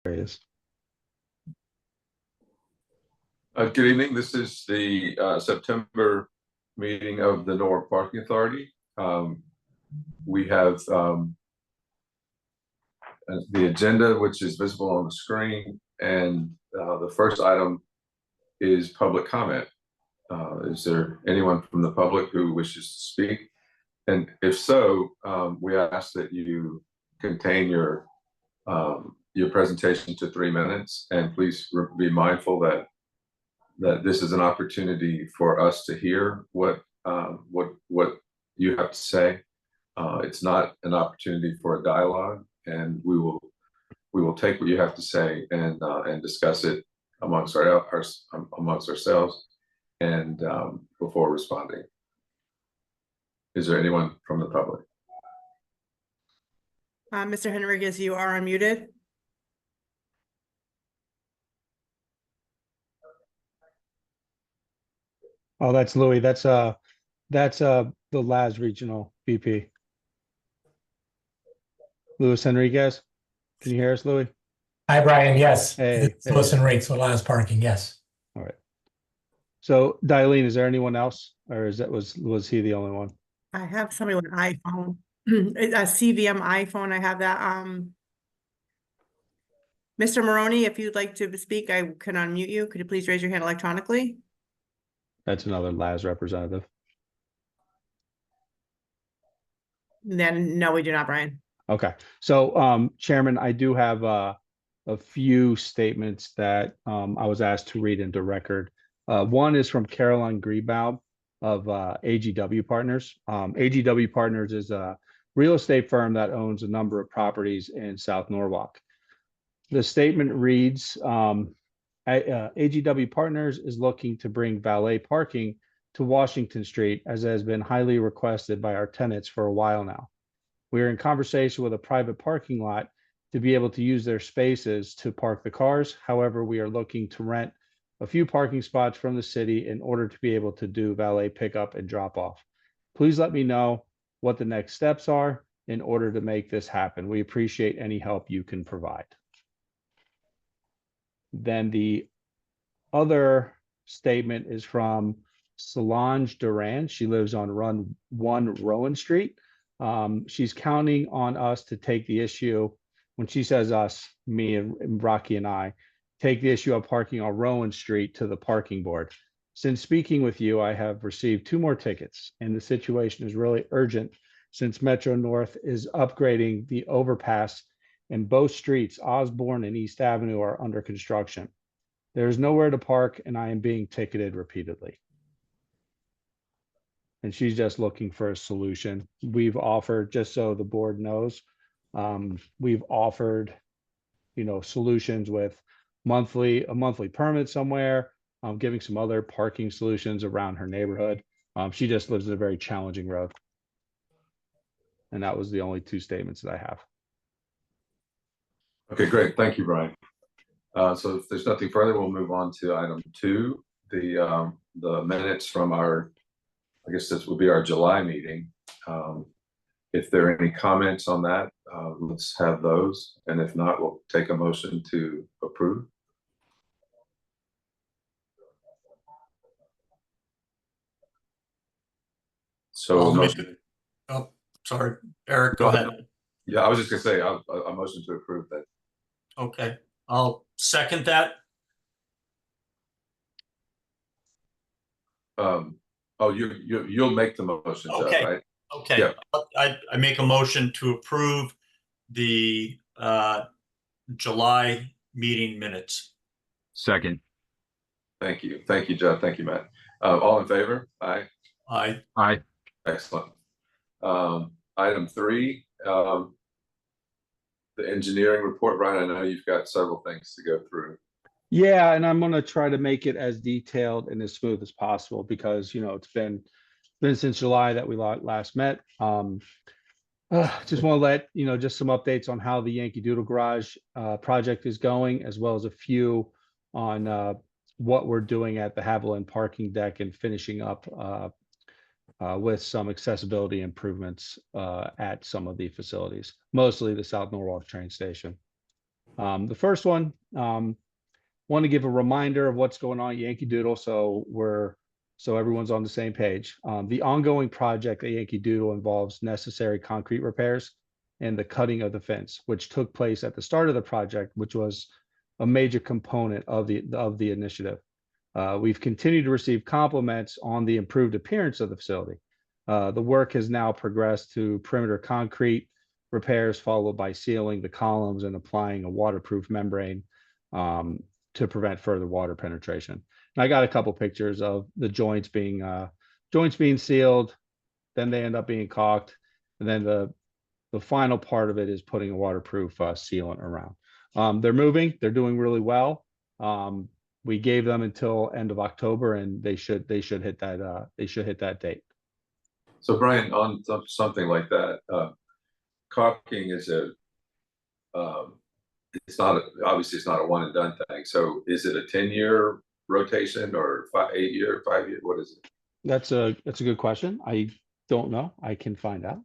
There he is. Good evening. This is the September meeting of the Norwalk Parking Authority. We have the agenda, which is visible on the screen, and the first item is public comment. Is there anyone from the public who wishes to speak? And if so, we ask that you contain your presentation to 3 minutes, and please be mindful that this is an opportunity for us to hear what you have to say. It's not an opportunity for a dialogue, and we will take what you have to say and discuss it amongst ourselves and before responding. Is there anyone from the public? Mr. Henriquez, you are unmuted. Oh, that's Louis. That's the Laz Regional VP. Luis Henriquez. Can you hear us, Louis? Hi, Brian. Yes. Hey, It's Louis Henriquez with Laz Parking. Yes. All right. So, Darlene, is there anyone else, or was he the only one? I have somebody with an iPhone. A CVM iPhone. I have that. Mr. Maroney, if you'd like to speak, I can unmute you. Could you please raise your hand electronically? That's another Laz representative. Then no, we do not, Brian. Okay. So, Chairman, I do have a few statements that I was asked to read into record. One is from Caroline Greenbaum of AGW Partners. AGW Partners is a real estate firm that owns a number of properties in South Norwalk. The statement reads, AGW Partners is looking to bring valet parking to Washington Street, as has been highly requested by our tenants for a while now. We are in conversation with a private parking lot to be able to use their spaces to park the cars. However, we are looking to rent a few parking spots from the city in order to be able to do valet pickup and drop off. Please let me know what the next steps are in order to make this happen. We appreciate any help you can provide. Then the other statement is from Solange Duran. She lives on Run 1 Rowan Street. She's counting on us to take the issue. When she says us, me and Rocky and I, take the issue of parking on Rowan Street to the parking board. Since speaking with you, I have received 2 more tickets, and the situation is really urgent since Metro North is upgrading the overpass, and both streets, Osborne and East Avenue, are under construction. There is nowhere to park, and I am being ticketed repeatedly. And she's just looking for a solution. We've offered, just so the board knows, we've offered, solutions with a monthly permit somewhere, giving some other parking solutions around her neighborhood. She just lives in a very challenging road. And that was the only 2 statements that I have. Okay, great. Thank you, Brian. So if there's nothing further, we'll move on to item 2, the minutes from our, I guess this will be our July meeting. If there are any comments on that, let's have those. And if not, we'll take a motion to approve. So motion. Oh, sorry, Eric, go ahead. Yeah, I was just gonna say a motion to approve that. Okay, I'll second that. Oh, you'll make the motion, Okay. Jeff, right? Okay, Yeah. I make a motion to approve the July meeting minutes. Second. Thank you, Jeff. Thank you, Matt. All in favor? Aye. Aye. Excellent. Item 3, the engineering report. Brian, I know you've got several things to go through. Yeah, and I'm going to try to make it as detailed and as smooth as possible because, it's been since July that we last met. Just want to let, just some updates on how the Yankee Doodle Garage project is going, as well as a few on what we're doing at the Haviland parking deck and finishing up with some accessibility improvements at some of the facilities, mostly the South Norwalk train station. The first one, want to give a reminder of what's going on at Yankee Doodle, so everyone's on the same page. The ongoing project at Yankee Doodle involves necessary concrete repairs and the cutting of the fence, which took place at the start of the project, which was a major component of the initiative. We've continued to receive compliments on the improved appearance of the facility. The work has now progressed to perimeter concrete repairs, followed by sealing the columns and applying a waterproof membrane to prevent further water penetration. And I got a couple pictures of the joints being sealed, then they end up being caulked, and then the final part of it is putting a waterproof sealant around. They're moving, they're doing really well. We gave them until end of October, and they should hit that date. So Brian, on something like that, caulking is obviously it's not a one and done thing. So is it a 10-year rotation or 8-year, 5-year? What is it? That's a good question. I don't know. I can find out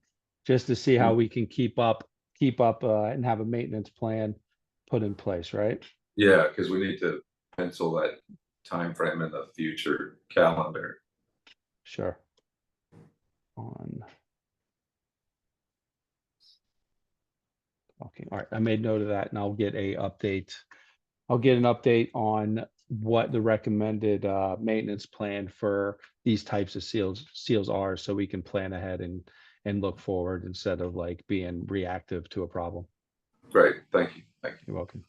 just to see how we can keep up and have a maintenance plan put in place, right? Yeah, because we need to pencil that time frame in the future calendar. Sure. Okay, all right. I made note of that, and I'll get an update on what the recommended maintenance plan for these types of seals are, so we can plan ahead and look forward instead of like being reactive to a problem. Great, thank you. You're welcome.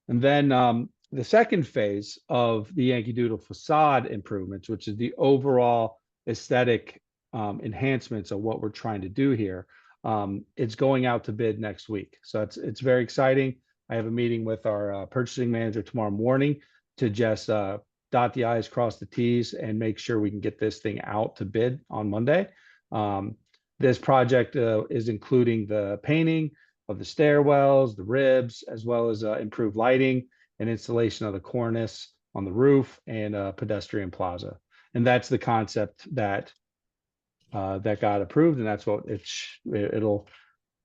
And then the second phase of the Yankee Doodle facade improvements, which is the overall aesthetic enhancements of what we're trying to do here, it's going out to bid next week. So it's very exciting. I have a meeting with our purchasing manager tomorrow morning to just dot the I's, cross the T's, and make sure we can get this thing out to bid on Monday. This project is including the painting of the stairwells, the ribs, as well as improved lighting and installation of the cornice on the roof and pedestrian plaza. And that's the concept that got approved, and that's what it'll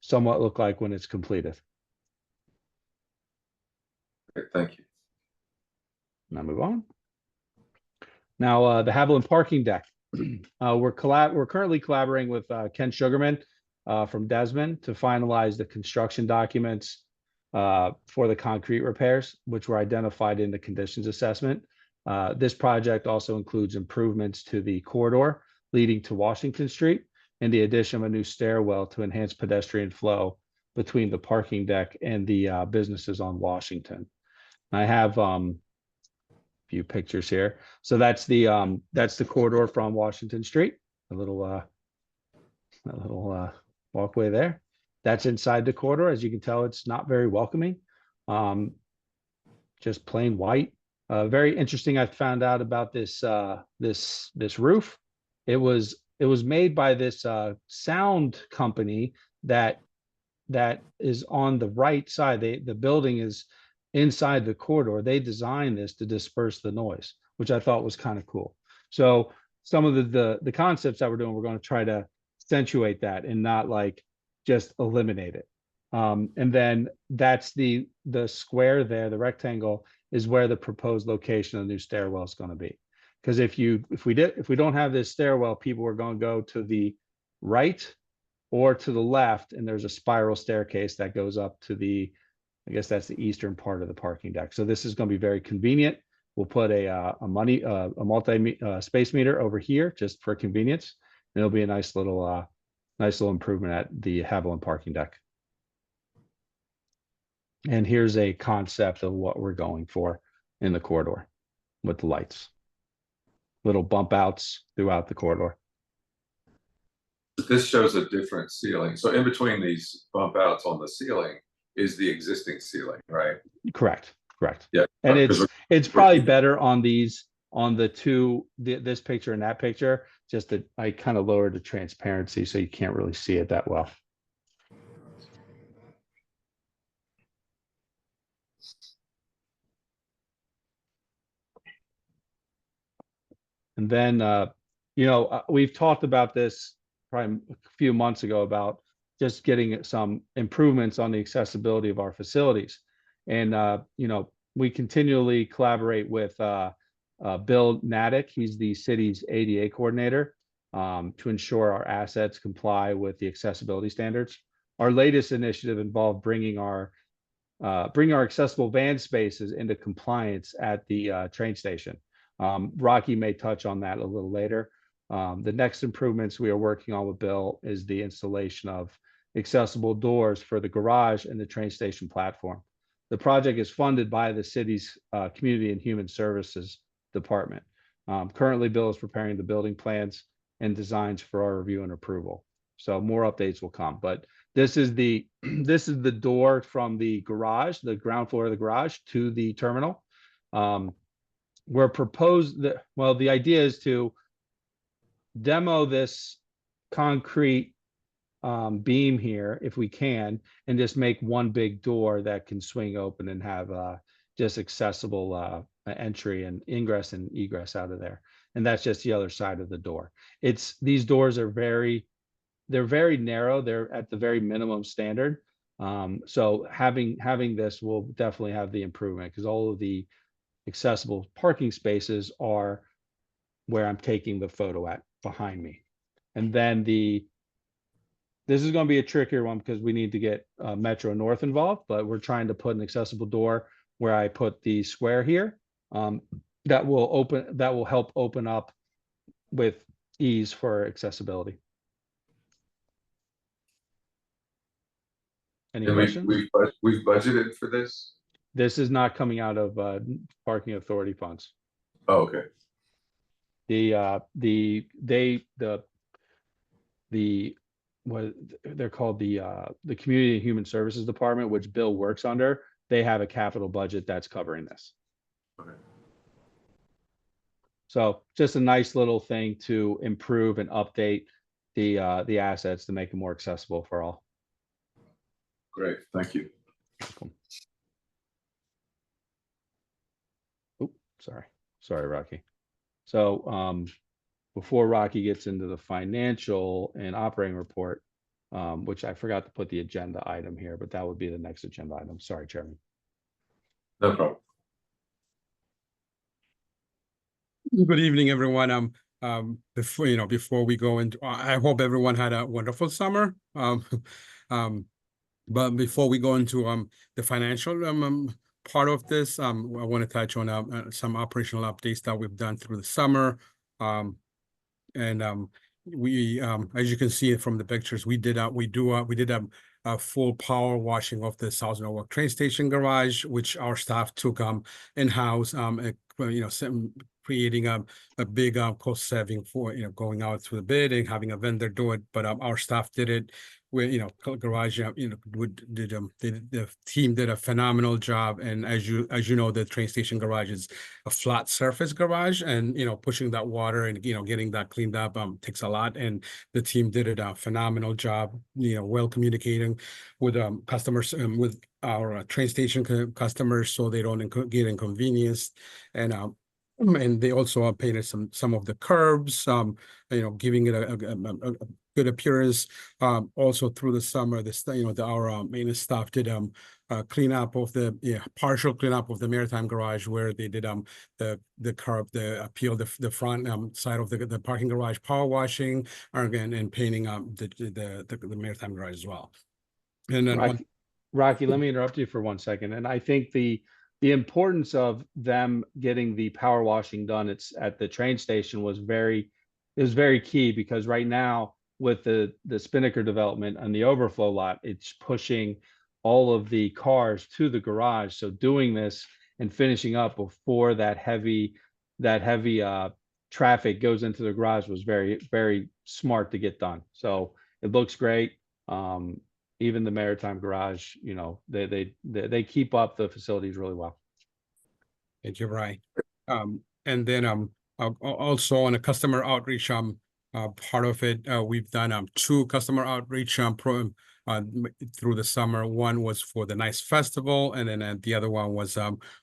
somewhat look like when it's completed. Great, thank you. Now move on. Now the Haviland parking deck. We're currently collaborating with Ken Sugarman from Desmond to finalize the construction documents for the concrete repairs, which were identified in the conditions assessment. This project also includes improvements to the corridor leading to Washington Street and the addition of a new stairwell to enhance pedestrian flow between the parking deck and the businesses on Washington. I have a few pictures here. So that's the corridor from Washington Street, a little walkway there. That's inside the corridor. As you can tell, it's not very welcoming. Just plain white. Very interesting. I found out about this roof. It was made by this sound company that is on the right side. The building is inside the corridor. They designed this to disperse the noise, which I thought was kind of cool. So some of the concepts that we're doing, we're going to try to accentuate that and not like just eliminate it. And then that's the square there, the rectangle is where the proposed location of the new stairwell is going to be. Because if we don't have this stairwell, people are going to go to the right or to the left, and there's a spiral staircase that goes up to I guess that's the eastern part of the parking deck. So this is going to be very convenient. We'll put a multi space meter over here just for convenience. And it'll be a nice little improvement at the Haviland parking deck. And here's a concept of what we're going for in the corridor with the lights. Little bump outs throughout the corridor. This shows a different ceiling. So in between these bump outs on the ceiling is the existing ceiling, right? Correct. Yeah. And it's probably better on this picture and that picture, just that I kind of lowered the transparency so you can't really see it that well. And then, we've talked about this probably a few months ago about just getting some improvements on the accessibility of our facilities. And, you know, we continually collaborate with Bill Natick. He's the city's ADA coordinator, to ensure our assets comply with the accessibility standards. Our latest initiative involved bringing our accessible van spaces into compliance at the train station. Rocky may touch on that a little later. The next improvements we are working on with Bill is the installation of accessible doors for the garage and the train station platform. The project is funded by the city's Community and Human Services Department. Currently, Bill is preparing the building plans and designs for our review and approval. So more updates will come, but this is the this is the door from the garage, the ground floor of the garage, to the terminal. We're proposed that, well, the idea is to demo this concrete beam here if we can, and just make one big door that can swing open and have just accessible entry and ingress and egress out of there. And that's just the other side of the door. These doors are they're very narrow. They're at the very minimum standard. So having this will definitely have the improvement, because all of the accessible parking spaces are where I'm taking the photo at behind me. And then this is going to be a trickier one because we need to get Metro North involved, but we're trying to put an accessible door where I put the square here, that will help open up with ease for accessibility. Any And questions? we've budgeted for this? This is not coming out of parking authority funds. Oh, okay. What they're called, the Community and Human Services Department, which Bill works under, they have a capital budget that's covering this. Okay. So just a nice little thing to improve and update the assets to make them more accessible for all. Great, thank you. Oops, sorry, Rocky. So before Rocky gets into the financial and operating report, which I forgot to put the agenda item here, but that would be the next agenda item. Sorry, Chairman. No problem. Good evening, everyone. Before we go into, I hope everyone had a wonderful summer. But before we go into the financial part of this, I want to touch on some operational updates that we've done through the summer. We, as you can see from the pictures, we did a full power washing of the South Norwalk train station garage, which our staff took in-house, creating a big cost saving for going out through the bid and having a vendor do it. But our staff did it. Garage, the team did a phenomenal job. And as you know, the train station garage is a flat surface garage, and pushing that water and getting that cleaned up takes a lot. And the team did a phenomenal job. Well communicating with customers, with our train station customers, so they don't get inconvenienced. And they also painted some of the curbs, giving it a good appearance. Also through the summer, our maintenance staff did cleanup of partial cleanup of the Maritime Garage, where they did the curb, the front side of the parking garage power washing, again, and painting the Maritime Garage as well. And then Rocky, let me interrupt you for 1 second. And I think the importance of them getting the power washing done at the train station was very key, because right now with the Spinnaker development and the overflow lot, it's pushing all of the cars to the garage. So doing this and finishing up before that heavy traffic goes into the garage was very, very smart to get done. So it looks great. Even the Maritime Garage, they keep up the facilities really well. Thank you, Brian. And then also on a customer outreach part of it, we've done 2 customer outreach through the summer. One was for the NICE Festival, and then the other one was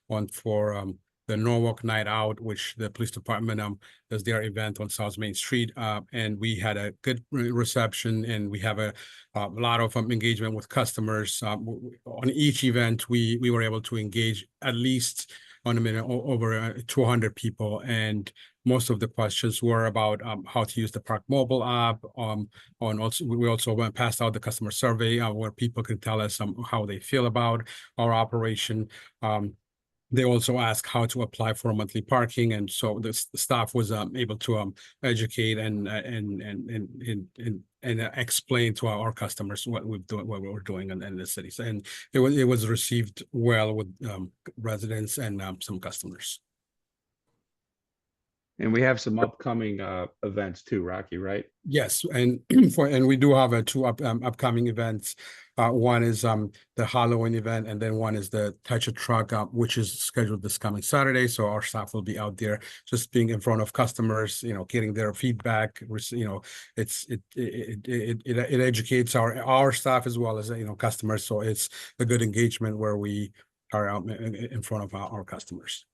one for the Norwalk Night Out, which the police department does their event on South Main Street. And we had a good reception, and we have a lot of engagement with customers. On each event, we were able to engage at least on a minute over 200 people, and most of the questions were about how to use the Park Mobile app. We also went passed out the customer survey where people can tell us how they feel about our operation. They also asked how to apply for monthly parking, and so the staff was able to educate and explain to our customers what we're doing in the cities, and it was received well with residents and some customers. And we have some upcoming events too, Rocky, right? Yes, and we do have two upcoming events. One is the Halloween event, and then one is the Touch a Truck, which is scheduled this coming Saturday. So our staff will be out there, just being in front of customers, getting their feedback. It educates our staff as well as customers. So it's a good engagement where we are out in front of our customers.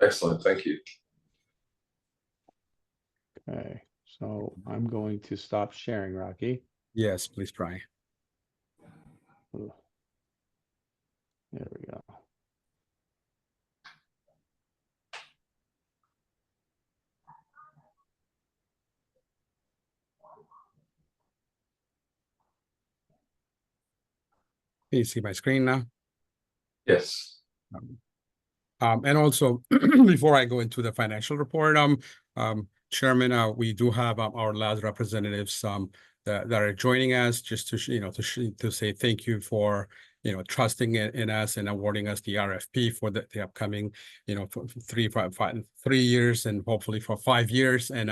Excellent, thank you. Okay, so I'm going to stop sharing, Rocky. Yes, please try. There we go. Can you see my screen now? Yes. And also, before I go into the financial report, Chairman, we do have our last representatives that are joining us, just to to say thank you for trusting in us and awarding us the RFP for the upcoming for 3 years and hopefully for 5 years. And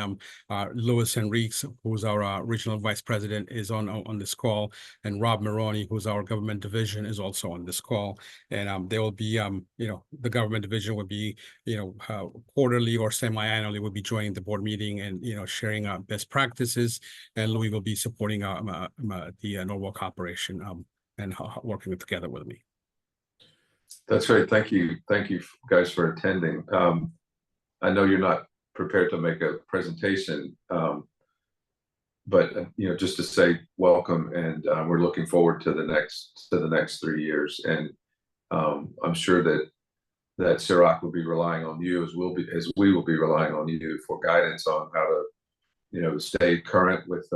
Louis Henriques, who's our regional vice president, is on this call, and Rob Maroney, who's our government division, is also on this call. And they will be the government division will be quarterly or semi-annually will be joining the board meeting and sharing best practices, and Louis will be supporting the Norwalk operation and working together with me. That's great. Thank you guys for attending. I know you're not prepared to make a presentation, but just to say welcome, and we're looking forward to the next 3 years. And I'm sure that CIROC will be relying on you as we will be relying on you for guidance on how to stay current with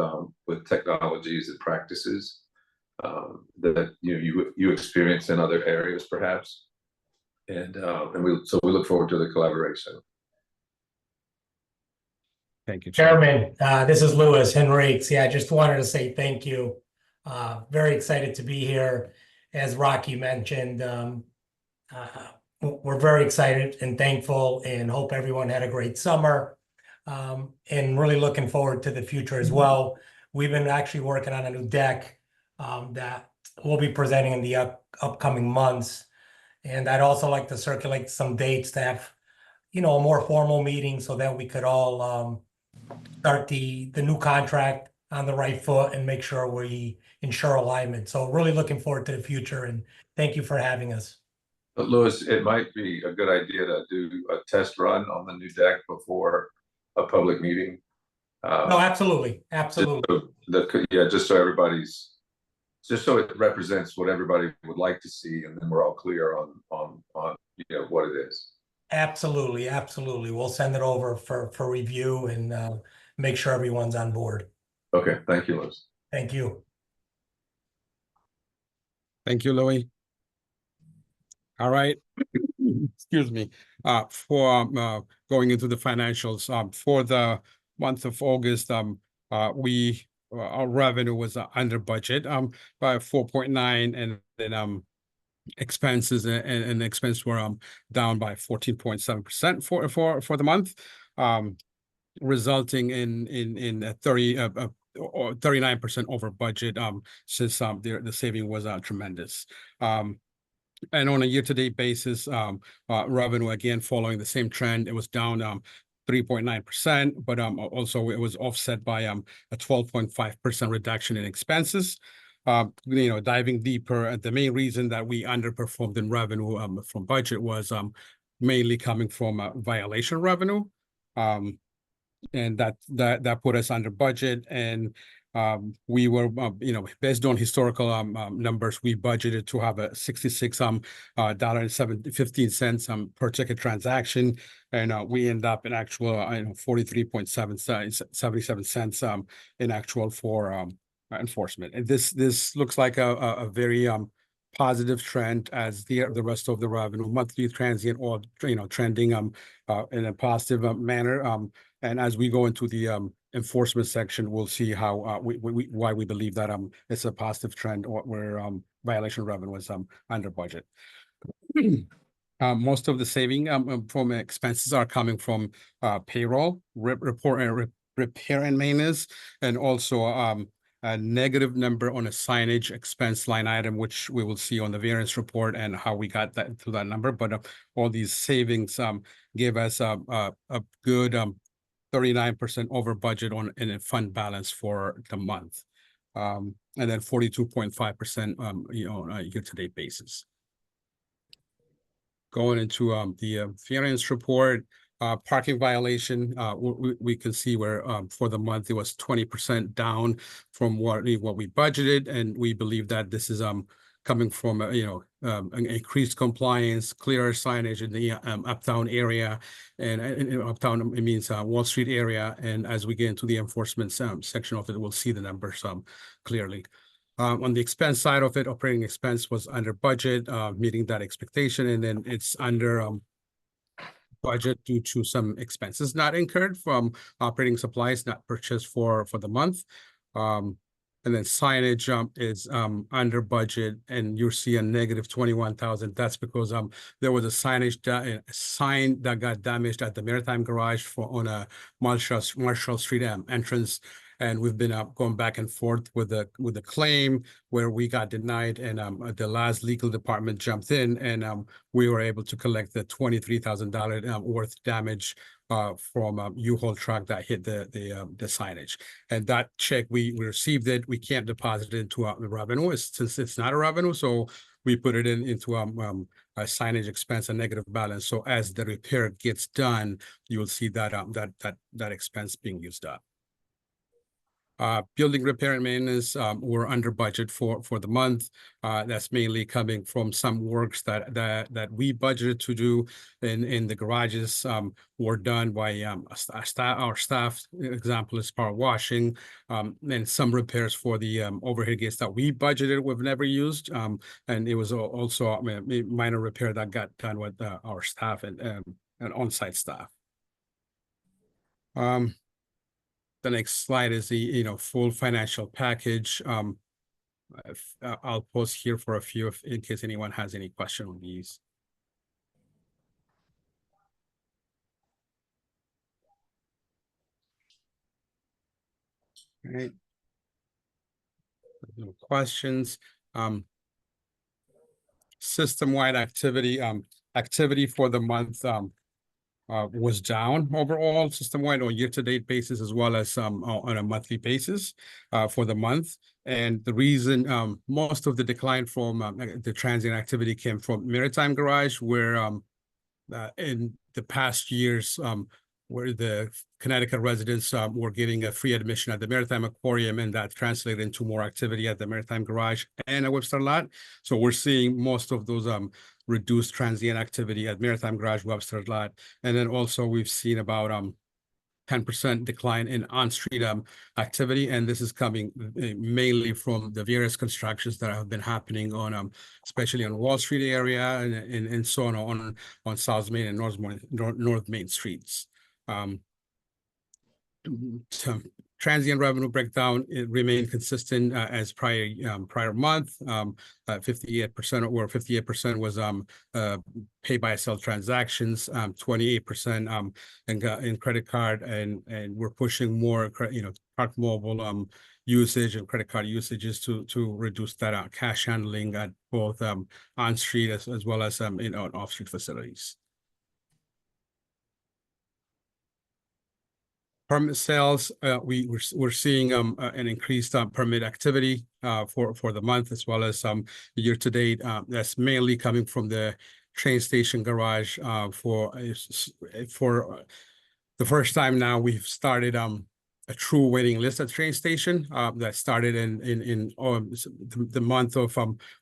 technologies and practices that you experience in other areas perhaps, and we look forward to the collaboration. Thank you, Chairman. This is Louis Henriques. Yeah, I just wanted to say thank you. Very excited to be here. As Rocky mentioned, we're very excited and thankful, and hope everyone had a great summer, and really looking forward to the future as well. We've been actually working on a new deck that we'll be presenting in the upcoming months, and I'd also like to circulate some dates to have a more formal meeting so that we could all start the new contract on the right foot and make sure we ensure alignment. So really looking forward to the future, and thank you for having us. But Louis, it might be a good idea to do a test run on the new deck before a public meeting. No, absolutely. Just so it represents what everybody would like to see, and then we're all clear on what it is. Absolutely. We'll send it over for review and make sure everyone's on board. Okay, thank you, Louis. Thank you. Thank you, Louis. All right. Excuse me. For going into the financials, for the month of August, our revenue was under budget by 4.9, and then expenses and expenses were down by 14.7% for the month, resulting in a 39% over budget, since the saving was tremendous. And on a year-to-date basis, revenue, again following the same trend, it was down 3.9%, but also it was offset by a 12.5% reduction in expenses. diving deeper, and the main reason that we underperformed in revenue from budget was mainly coming from violation revenue. And that put us under budget, and we were based on historical numbers, we budgeted to have a $66 per ticket transaction, and we end up in actual 43.77 cents in actual for enforcement. And this looks like a very positive trend as the rest of the revenue, monthly, transient, all trending in a positive manner. And as we go into the enforcement section, we'll see how why we believe that it's a positive trend, or where violation revenue was under budget. Most of the saving from expenses are coming from payroll, repair and maintenance, and also a negative number on a signage expense line item, which we will see on the variance report and how we got that to that number. But all these savings give us a good 39% over budget in a fund balance for the month, and then 42.5% on a year-to-date basis. Going into the variance report, parking violation, we can see where for the month it was 20% down from what we budgeted, and we believe that this is coming from an increased compliance, clearer signage in the uptown area, and uptown, it means Wall Street area. And as we get into the enforcement section of it, we'll see the numbers clearly. On the expense side of it, operating expense was under budget, meeting that expectation, and then it's under budget due to some expenses not incurred from operating supplies not purchased for the month. And then signage is under budget, and you'll see a negative 21,000. That's because there was a sign that got damaged at the Maritime Garage on a Marshall Street entrance. And we've been going back and forth with the claim where we got denied, and the last legal department jumped in, and we were able to collect the $23,000 worth damage from U-Haul truck that hit the signage. And that check, we received it. We can't deposit it into the revenue since it's not a revenue, so we put it into a signage expense, a negative balance. So as the repair gets done, you will see that that expense being used up. Building repair and maintenance were under budget for the month. That's mainly coming from some works that we budgeted to do in the garages were done by our staff. Example is power washing, and some repairs for the overhead gates that we budgeted we've never used. And it was also a minor repair that got done with our staff and on-site staff. The next slide is the full financial package. I'll pause here for a few in case anyone has any question on these. All right. No questions. System-wide activity. Activity for the month was down overall system-wide on year-to-date basis, as well as on a monthly basis for the month. And the reason most of the decline from the transient activity came from Maritime Garage, where in the past years, where the Connecticut residents were getting a free admission at the Maritime Aquarium, and that translated into more activity at the Maritime Garage and a Webster Lot. So we're seeing most of those reduced transient activity at Maritime Garage, Webster Lot. And then also we've seen about 10% decline in on-street activity, and this is coming mainly from the various constructions that have been happening on especially on Wall Street area and so on South Main and North Main streets. Transient revenue breakdown, it remained consistent as prior month. 58% or 58% was pay by sale transactions, 28% in credit card, and we're pushing more Park Mobile usage and credit card usages to reduce that cash handling at both on street as well as off street facilities. permit sales, we're seeing an increased permit activity for the month, as well as year to date. That's mainly coming from the train station garage for the first time now. We've started a true waiting list at train station that started in the month of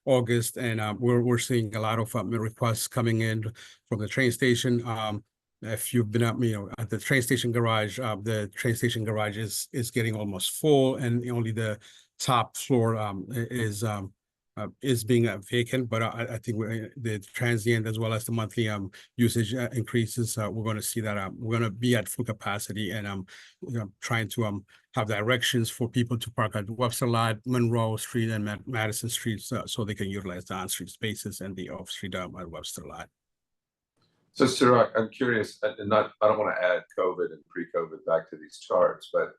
August, and we're seeing a lot of requests coming in from the train station. If you've been up, at the train station garage, the train station garage is getting almost full, and only the top floor is being vacant. But I think the transient as well as the monthly usage increases. We're going to see that we're going to be at full capacity, and trying to have directions for people to park at Webster Lot, Monroe Street, and Madison Street, so they can utilize the on-street spaces and the off-street at Webster Lot. So Sirak, I'm curious, and I don't want to add COVID and pre-COVID back to these charts, but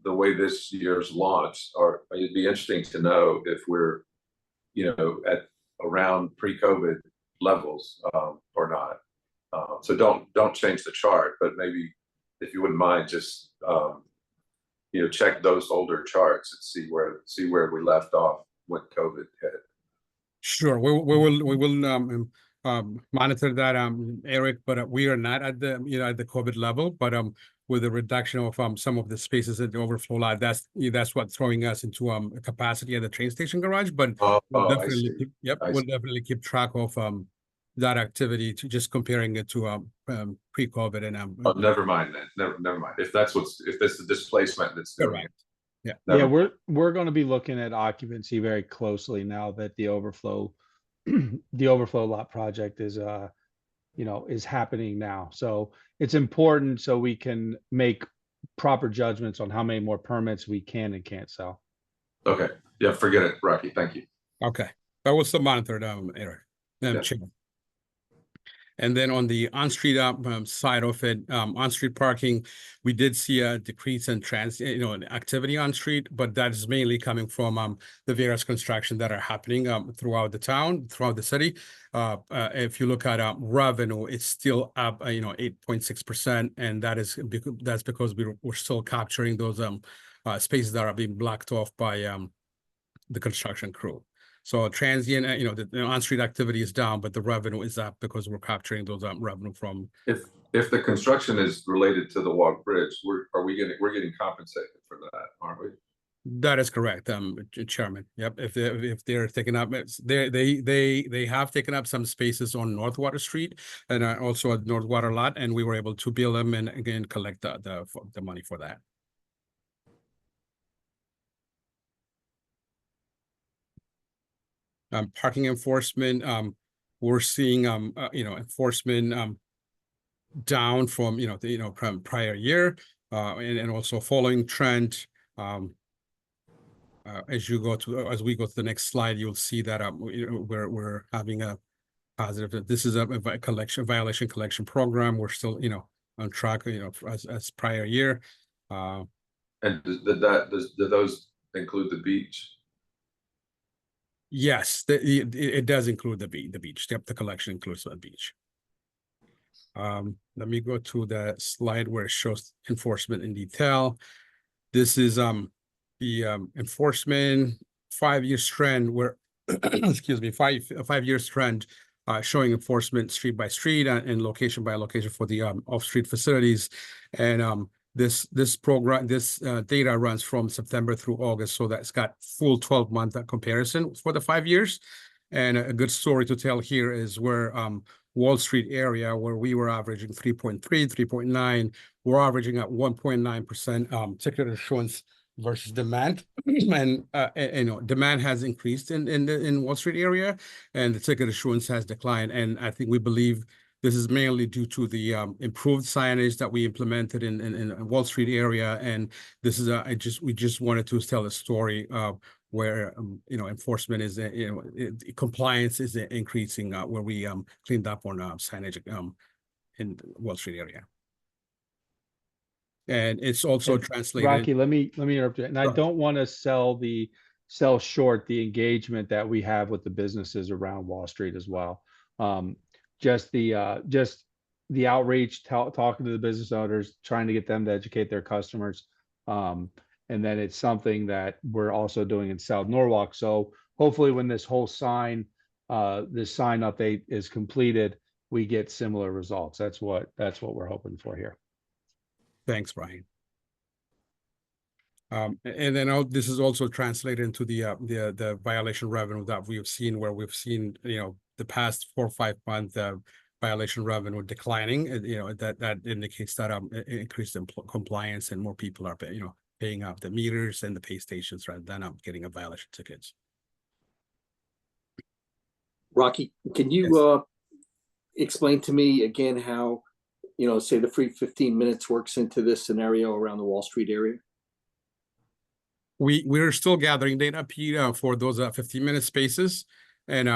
the way this year's launched, it'd be interesting to know if we're, at around pre-COVID levels or not. So don't change the chart, but maybe if you wouldn't mind, just check those older charts and see where we left off when COVID hit. Sure, we will monitor that, Eric, but we are not at the at the COVID level, but with the reduction of some of the spaces at the overflow lot, that's what's throwing us into a capacity at the train station garage. But we'll definitely we'll definitely keep track of that activity, to just comparing it to pre-COVID and never mind then. Never mind. If that's the displacement that's doing it. Yeah, we're going to be looking at occupancy very closely now that the overflow lot project is is happening now. So it's important so we can make proper judgments on how many more permits we can and can't sell. Okay. Yeah, forget it, Rocky. Thank you. Okay. That was still monitored, Eric. And then on the on-street side of it, on-street parking, we did see a decrease in activity on street, but that is mainly coming from the various construction that are happening throughout the town, throughout the city. If you look at revenue, it's still up, 8.6%, and that's because we're still capturing those spaces that are being blocked off by the construction crew. So transient, the on-street activity is down, but the revenue is up because we're capturing those revenue from. If the construction is related to the Walk Bridge, we're getting compensated for that, aren't we? That is correct, Chairman. Yep. If they're taking up, they have taken up some spaces on North Water Street and also at North Water Lot, and we were able to bill them and again collect the money for that. Parking enforcement, we're seeing enforcement down from from prior year, and also following trend. As we go to the next slide, you'll see that we're having a positive. This is a violation collection program. We're still on track as prior year. And do those include the beach? Yes, it does include the beach. Yep, the collection includes the beach. Let me go to the slide where it shows enforcement in detail. This is the enforcement 5-year trend where excuse me, 5 years trend showing enforcement street by street and location by location for the off-street facilities. And this program, data runs from September through August, so that's got full 12-month comparison for the 5 years. And a good story to tell here is where Wall Street area, where we were averaging 3.3, 3.9, we're averaging at 1.9% ticket issuance versus demand. And demand has increased in Wall Street area, and the ticket issuance has declined. And I think we believe this is mainly due to the improved signage that we implemented in Wall Street area. And this is we just wanted to tell a story where enforcement is compliance is increasing where we cleaned up on signage in Wall Street area. And it's also translated. Rocky, let me interrupt you. And I don't want to sell short the engagement that we have with the businesses around Wall Street as well. Just the outreach, talking to the business owners, trying to get them to educate their customers. And then it's something that we're also doing in South Norwalk. So hopefully when this whole this sign update is completed, we get similar results. That's what we're hoping for here. Thanks, Brian. And then this is also translated into the violation revenue that we've seen, where we've seen, the past 4 or 5 month violation revenue declining. That indicates that increased compliance and more people are paying up the meters and the pay stations rather than getting a violation tickets. Rocky, can you explain to me again how, say the free 15 minutes works into this scenario around the Wall Street area? We're still gathering data, Pete, for those 15-minute spaces, and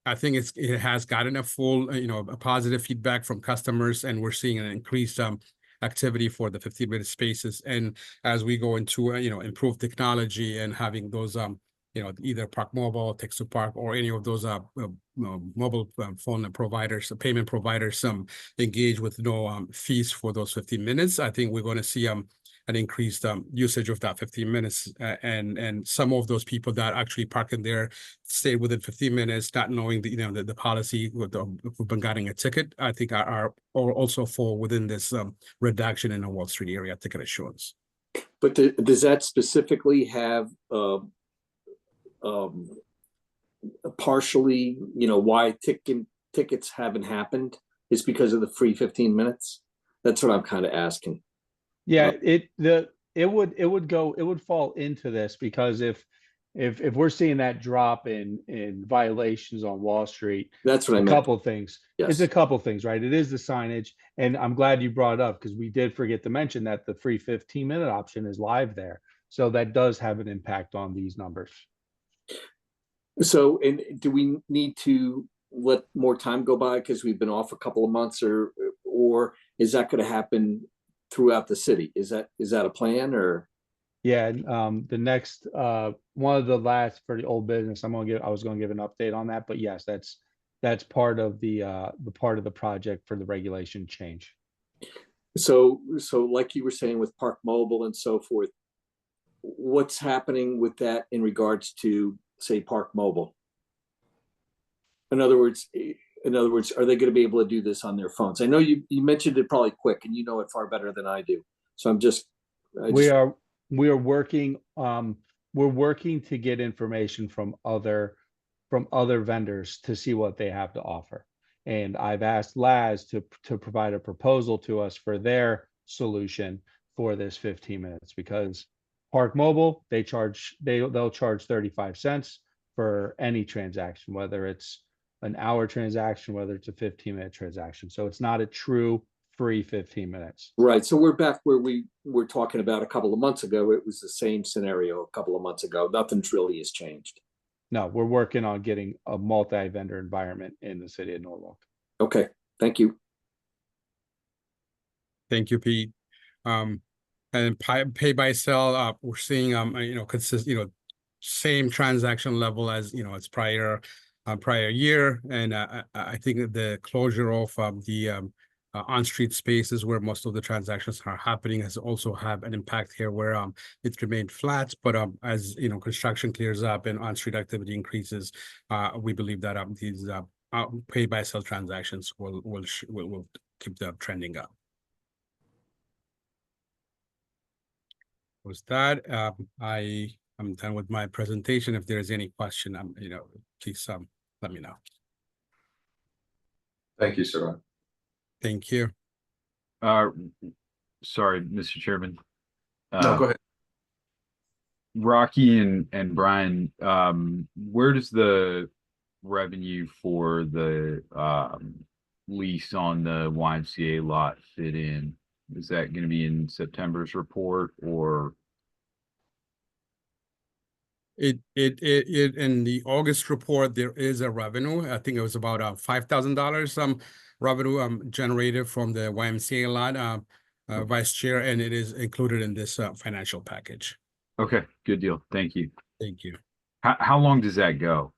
I think it has gotten a full, a positive feedback from customers, and we're seeing an increased activity for the 15-minute spaces. And as we go into improved technology and having those either Park Mobile, Text to Park, or any of those mobile phone providers, payment providers, engage with no fees for those 15 minutes, I think we're going to see an increased usage of that 15 minutes, and some of those people that actually park in there stay within 15 minutes, not knowing the policy who've been getting a ticket, I think are also fall within this reduction in the Wall Street area ticket issuance. But does that specifically have partially, why tickets haven't happened is because of the free 15 minutes? That's what I'm kind of asking. Yeah, it would fall into this, because if we're seeing that drop in violations on Wall Street, That's what I a meant. couple of things. Yes. It's a couple things, right? It is the signage, and I'm glad you brought it up, because we did forget to mention that the free 15-minute option is live there. So that does have an impact on these numbers. So, and do we need to let more time go by because we've been off a couple of months, or is that going to happen throughout the city? Is that a plan, or? Yeah, the next one of the last for the old business, I was going to give an update on that, but yes, that's part of the part of the project for the regulation change. So like you were saying with Park Mobile and so forth, what's happening with that in regards to, say, Park Mobile? In other words, are they going to be able to do this on their phones? I know you mentioned it probably quick, and you know it far better than I do. So we are working. We're working to get information from other vendors to see what they have to offer. And I've asked Laz to provide a proposal to us for their solution for this 15 minutes, because Park Mobile, they'll charge 35 cents for any transaction, whether it's an hour transaction, whether it's a 15-minute transaction. So it's not a true free 15 minutes. Right. So we're back where we were talking about a couple of months ago. It was the same scenario a couple of months ago. Nothing really has changed. No, we're working on getting a multi-vendor environment in the city of Norwalk. Okay. Thank you. Thank you, Pete. And pay by cell, we're seeing same transaction level as as prior year, and I think the closure of the on-street spaces where most of the transactions are happening has also had an impact here, where it remained flat, but as construction clears up and on-street activity increases, we believe that these pay by cell transactions will keep trending up. With that, I'm done with my presentation. If there is any question, please let me know. Thank you, sir. Thank you. Sorry, Mr. Chairman. No, go ahead. Rocky and Brian, where does the revenue for the lease on the YMCA lot fit in? Is that going to be in September's report, or? It in the August report, there is a revenue. I think it was about $5,000 revenue generated from the YMCA lot, Vice Chair, and it is included in this financial package. Okay, good deal. Thank you. Thank you. How long does that go?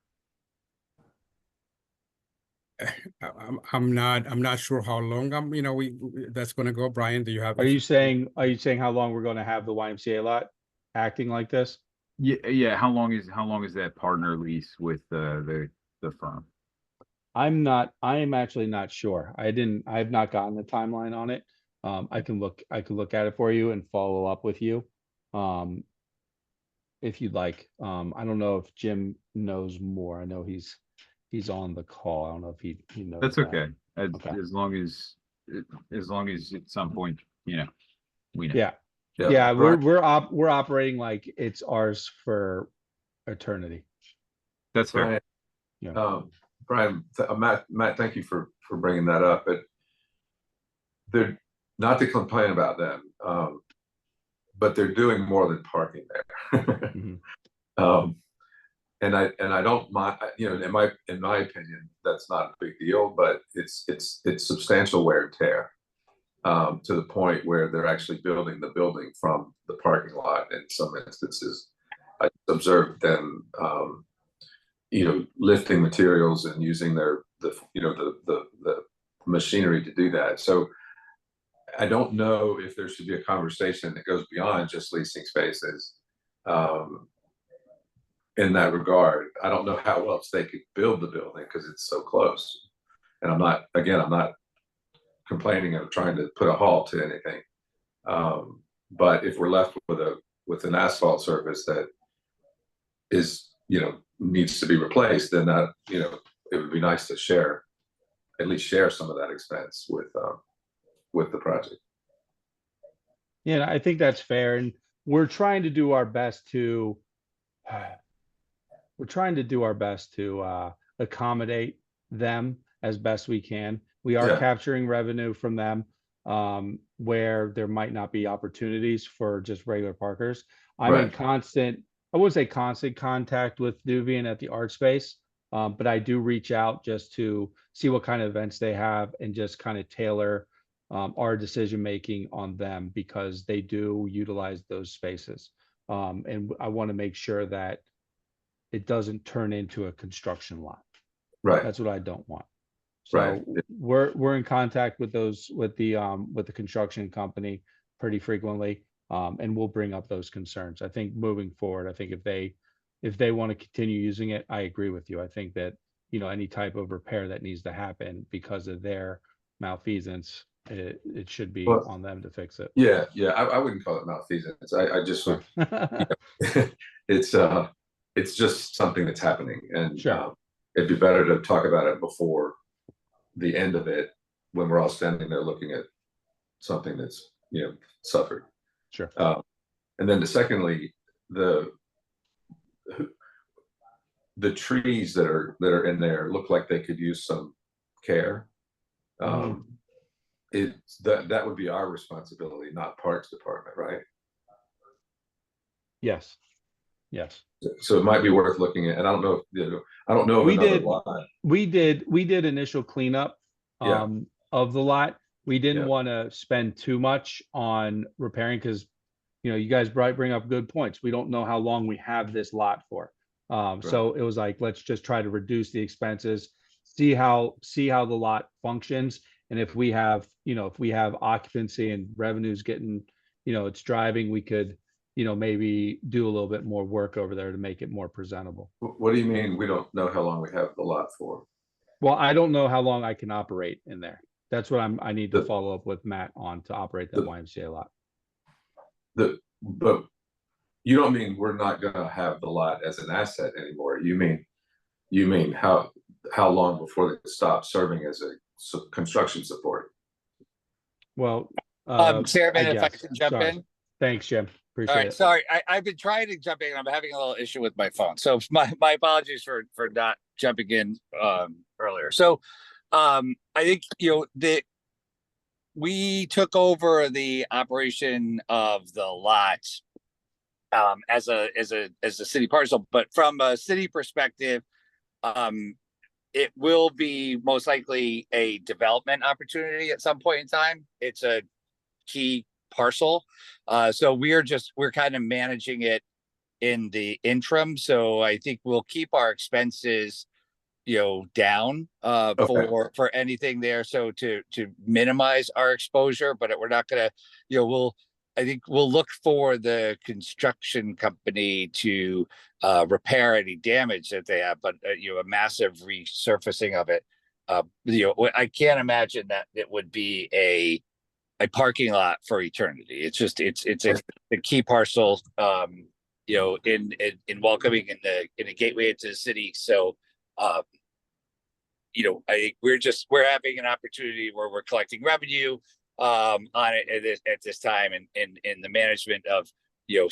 I'm not sure how long that's gonna go. Brian, do you have? Are you saying how long we're gonna have the YMCA lot acting like this? Yeah, how long is that partner lease with the firm? I am actually not sure. I've not gotten the timeline on it. I can look at it for you and follow up with you. If you'd like. I don't know if Jim knows more. I know he's on the call. I don't know if he knows. That's that. okay. Okay. As long as at some point, we know. Yeah. Yeah, Brian- we're operating like it's ours for eternity. That's fair. Brian, Yeah. Brian, Matt, thank you for bringing that up, but they're not to complain about them, but they're doing more than parking there. Mhm. And I don't mind, in my opinion, that's not a big deal, but it's substantial wear and tear, to the point where they're actually building the building from the parking lot in some instances. I observed them, lifting materials and using the machinery to do that. So I don't know if there should be a conversation that goes beyond just leasing spaces, in that regard. I don't know how else they could build the building because it's so close. And I'm not complaining or trying to put a halt to anything. But if we're left with an asphalt surface that is, needs to be replaced, then that, it would be nice to at least share some of that expense with the project. Yeah, I think that's fair. And we're trying to do our best to accommodate them as best we can. We are Yeah. capturing revenue from them, where there might not be opportunities for just regular parkers. I'm in Right. I wouldn't say constant contact with Nuvian at the art space, but I do reach out just to see what kind of events they have and just kind of tailor our decision making on them because they do utilize those spaces. And I want to make sure that it doesn't turn into a construction lot. Right. That's what I don't want. Right. So we're in contact with the construction company pretty frequently, and we'll bring up those concerns. I think moving forward, I think if they want to continue using it, I agree with you. I think that any type of repair that needs to happen because of their malfeasance, it should be Well, on them to fix it. Yeah. I wouldn't call it malfeasance. I just would. It's just something that's happening, and Sure. it'd be better to talk about it before the end of it when we're all standing there looking at something that's suffered. Sure. And then secondly, the trees that are in there look like they could use some care. That would be our responsibility, not Parks Department, right? Yes. Yes. So it might be worth looking at. And I don't know if of We another did- lot. We did initial cleanup Yeah. of the lot. We didn't Yeah. want to spend too much on repairing because you guys bring up good points. We don't know how long we have this lot for. So it was like, let's just try to reduce the expenses, see how the lot functions. And if we have occupancy and revenues getting, it's driving, we could, maybe do a little bit more work over there to make it more presentable. What do you mean we don't know how long we have the lot for? Well, I don't know how long I can operate in there. That's what I need to The- follow up with Matt on to operate that the- YMCA lot. But you don't mean we're not gonna have the lot as an asset anymore. You mean how long before they stop serving as a construction support? Well, Chairman, if I guess. can jump Sorry. in. Thanks, Jim. All Appreciate right, it. sorry, I've been trying to jump in. I'm having a little issue with my phone. So my apologies for not jumping in earlier. So I think we took over the operation of the lot as a city parcel, but from a city perspective, it will be most likely a development opportunity at some point in time. It's a key parcel. So we're kind of managing it in the interim. So I think we'll keep our expenses down for anything there. So to minimize our exposure, but we're not gonna, I think we'll look for the construction company to repair any damage that they have, but a massive resurfacing of it. I can't imagine that it would be a parking lot for eternity. It's just it's a key parcel, in welcoming in the gateway into the city. So I think we're having an opportunity where we're collecting revenue on it at this time, and in the management of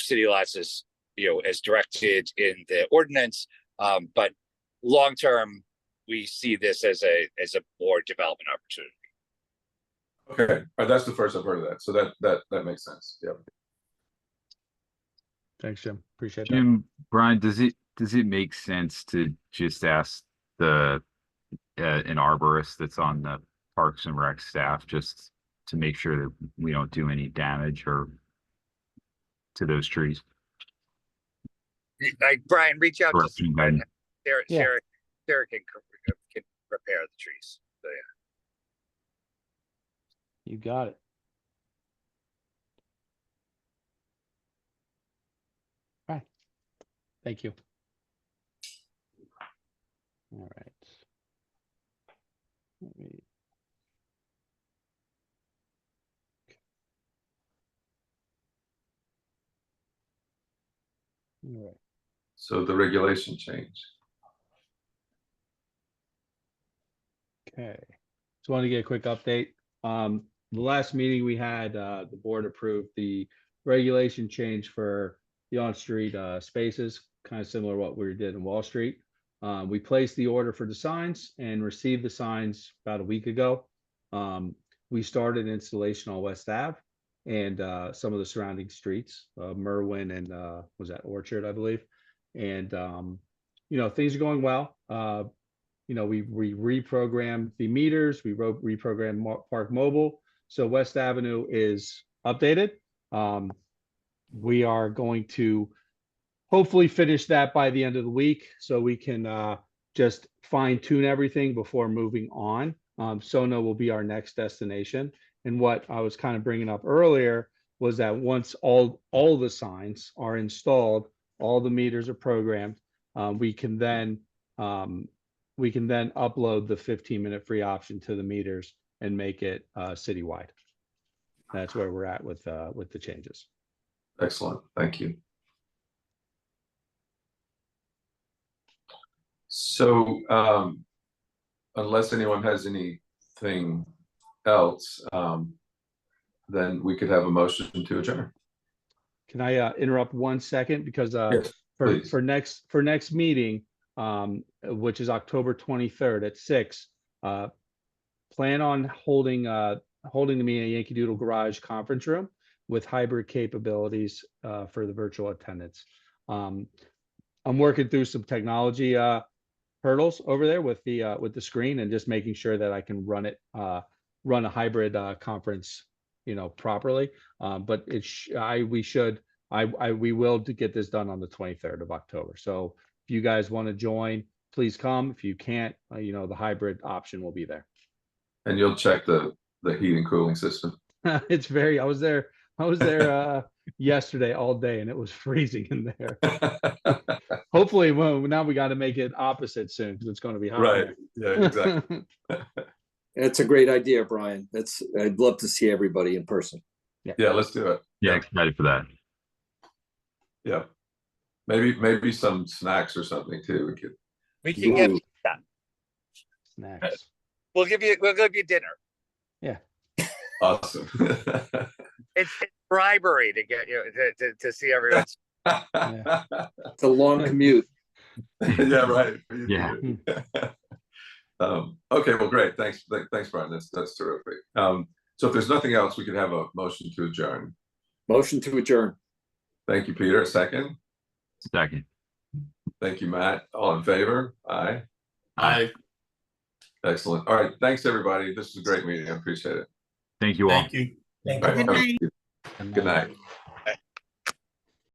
city lots as as directed in the ordinance. But long term, we see this as a more development opportunity. Okay, all right, that's the first I've heard of that, so that makes sense. Yep. Thanks, Jim. Appreciate that. Jim, Brian, does it make sense to just ask an arborist that's on the Parks and Rec staff just to make sure that we don't do any damage or to those trees? Brian, reach out to Direction guidance. Sarah. Yeah. Sarah can repair the trees. So yeah. You got it. Right. Thank you. All right. Let me. All right. So the regulation change. Okay. Just want to get a quick update. The last meeting we had, the board approved the regulation change for the on-street spaces, kind of similar to what we did in Wall Street. We placed the order for the signs and received the signs about a week ago. We started installation on West Ave and some of the surrounding streets, Merwin and was that Orchard, I believe. And things are going well. We reprogrammed the meters, we reprogrammed Park Mobile. So West Avenue is updated. We are going to hopefully finish that by the end of the week so we can just fine tune everything before moving on. Sono will be our next destination. And what I was kind of bringing up earlier was that once all the signs are installed, all the meters are programmed, we can then upload the 15-minute free option to the meters and make it citywide. That's where we're at with the changes. Excellent, thank you. So unless anyone has anything else, then we could have a motion to adjourn. Can I interrupt 1 second? Because Yes, for next meeting, which is October 23rd at 6, plan on holding the meeting at Yankee Doodle Garage conference room with hybrid capabilities for the virtual attendance. I'm working through some technology hurdles over there with the screen and just making sure that I can run a hybrid conference, properly. But we will get this done on the 23rd of October. So if you guys want to join, please come. If you can't, the hybrid option will be there. And you'll check the heat and cooling system. I was there yesterday all day and it was freezing in there. Hopefully, now we got to make it opposite soon because it's going to be hot. Right, yeah, exactly. It's a great idea, Brian. I'd love to see everybody in person. Yeah, let's do it. Yeah, excited for that. Yeah, maybe some snacks or something too. We can give you that. Snacks. We'll give you dinner. Yeah. Awesome. It's bribery to get to see everyone. Yeah. It's a long commute. Yeah, right. Yeah. Okay, well, great. Thanks, Brian. That's terrific. So if there's nothing else, we could have a motion to adjourn. Motion to adjourn. Thank you, Peter. A second. Second. Thank you, Matt. All in favor? Aye. Aye. Excellent. All right. Thanks, everybody. This was a great meeting. I appreciate it. Thank you all. Thank you. Thank All you. right, Good night. Good night.